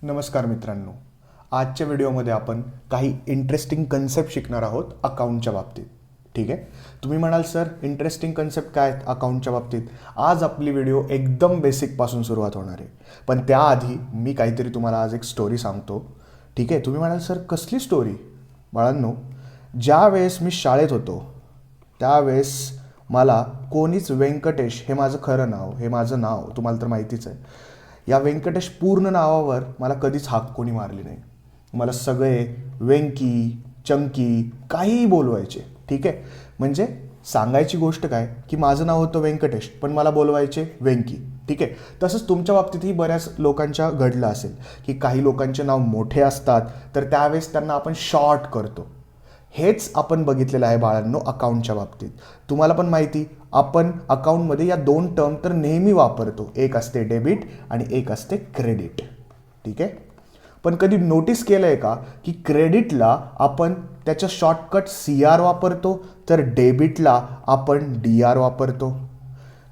नमस्कार मित्रांनो. आजच्या व्हिडिओमध्ये आपण काही इंटरेस्टिंग कन्सेप्ट शिकणार आहोत अकाउंटच्या बाबतीत. ठीक आहे. तुम्ही म्हणाल सर इंटरेस्टिंग कन्सेप्ट काय आहेत अकाउंटच्या बाबतीत. आज आपली व्हिडिओ एकदम बेसिकपासून सुरुवात होणार आहे, पण त्याआधी मी काहीतरी तुम्हाला आज एक स्टोरी सांगतो. ठीक आहे. तुम्ही म्हणाल सर कसली स्टोरी. बाळांनो, ज्या वेळेस मी शाळेत होतो त्यावेळेस मला कोणीच व्यंकटेश हे माझं खरं नाव, हे माझं नाव तुम्हाला तर माहितीच आहे, या व्यंकटेश पूर्ण नावावर मला कधीच हाक कोणी मारली नाही. मला सगळे वेंकी, चंकी काहीही बोलवायचे. ठीक आहे. म्हणजे सांगायची गोष्ट काय की माझं नाव होतं व्यंकटेश पण मला बोलवायचे वेंकी. ठीक आहे. तसंच तुमच्या बाबतीतही बऱ्याच लोकांच्या घडलं असेल की काही लोकांचे नाव मोठे असतात तर त्यावेळेस त्यांना आपण शॉर्ट करतो. हेच आपण बघितलेलं आहे बाळांनो अकाउंटच्या बाबतीत. तुम्हाला पण माहिती, आपण अकाउंटमध्ये या दोन टर्म तर नेहमी वापरतो. एक असते डेबिट आणि एक असते क्रेडिट. ठीक आहे. पण कधी नोटीस केलं आहे का की क्रेडिटला आपण त्याचं शॉर्टकट CR वापरतो तर डेबिटला आपण DR वापरतो.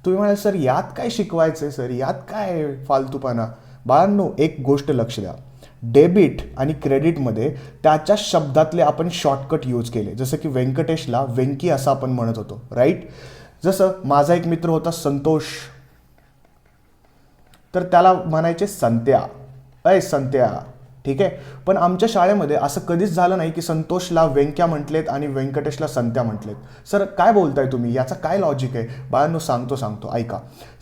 तुम्ही म्हणाल सर यात काय शिकवायचं आहे, सर यात काय फालतूपणा. बाळांनो, एक गोष्ट लक्ष द्या. डेबिट आणि क्रेडिटमध्ये त्याच्या शब्दातले आपण शॉर्टकट यूज केले. जसं की व्यंकटेशला वेंकी असं आपण म्हणत होतो, राईट. जसं माझा एक मित्र होता संतोष, तर त्याला म्हणायचे संत्या, अय संत्या. ठीक आहे. पण आमच्या शाळेमध्ये असं कधीच झालं नाही की संतोषला वेंक्या म्हटलेत आणि व्यंकटेशला संत्या म्हटलेत. सर काय बोलताय तुम्ही, याचा काय लॉजिक आहे. बाळांनो सांगतो ऐका.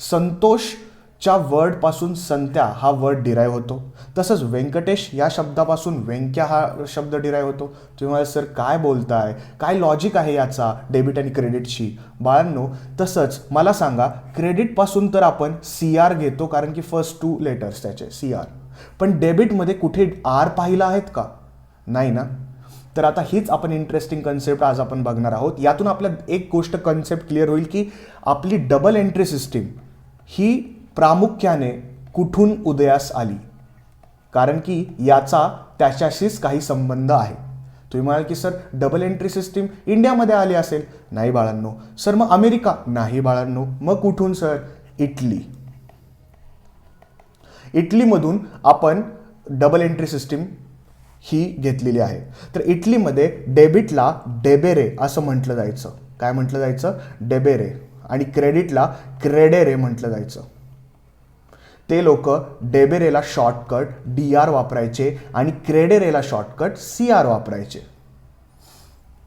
संतोषच्या वर्डपासून संत्या हा वर्ड डिराईव्ह होतो. तसंच व्यंकटेश या शब्दापासून वेंक्या हा शब्द डिराईव्ह होतो. तुम्ही मला सर काय बोलताय, काय लॉजिक आहे याचा डेबिट आणि क्रेडिटची. बाळांनो, तसंच मला सांगा, क्रेडिटपासून तर आपण CR घेतो कारण की फर्स्ट 2 लेटर्स त्याचे CR. पण डेबिटमध्ये कुठे R पाहिला आहेत का, नाही ना. तर आता हीच आपण इंटरेस्टिंग कन्सेप्ट आज आपण बघणार आहोत. यातून आपल्या एक गोष्ट कन्सेप्ट क्लिअर होईल की आपली डबल एंट्री सिस्टीम ही प्रामुख्याने कुठून उदयास आली, कारण की याचा त्याच्याशीच काही संबंध आहे. तुम्ही म्हणाल की सर डबल एंट्री सिस्टीम इंडियामध्ये आली असेल. नाही बाळांनो. सर मग अमेरिका, नाही बाळांनो. मग कुठून सर, इटली. इटलीमधून आपण डबल एंट्री सिस्टीम ही घेतलेली आहे. तर इटलीमध्ये डेबिटला डेबेरे असं म्हटलं जायचं. काय म्हटलं जायचं, डेबेरे. आणि क्रेडिटला क्रेडेरे म्हटलं जायचं. ते लोक डेबेरेला शॉर्टकट DR वापरायचे आणि क्रेडेरेला शॉर्टकट CR वापरायचे.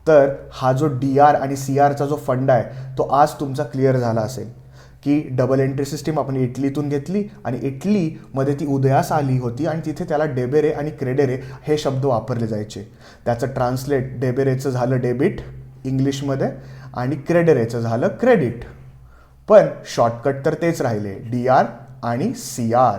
तर हा जो DR आणि CRचा जो फंडा आहे तो आज तुमचा क्लिअर झाला असेल की डबल एंट्री सिस्टीम आपण इटलीतून घेतली आणि इटलीमध्ये ती उदयास आली होती आणि तिथे त्याला डेबेरे आणि क्रेडेरे हे शब्द वापरले जायचे. त्याचं ट्रान्सलेट डेबेरेचं झालं डेबिट इंग्लिशमध्ये आणि क्रेडेरेचं झालं क्रेडिट. पण शॉर्टकट तर तेच राहिले, DR आणि CR.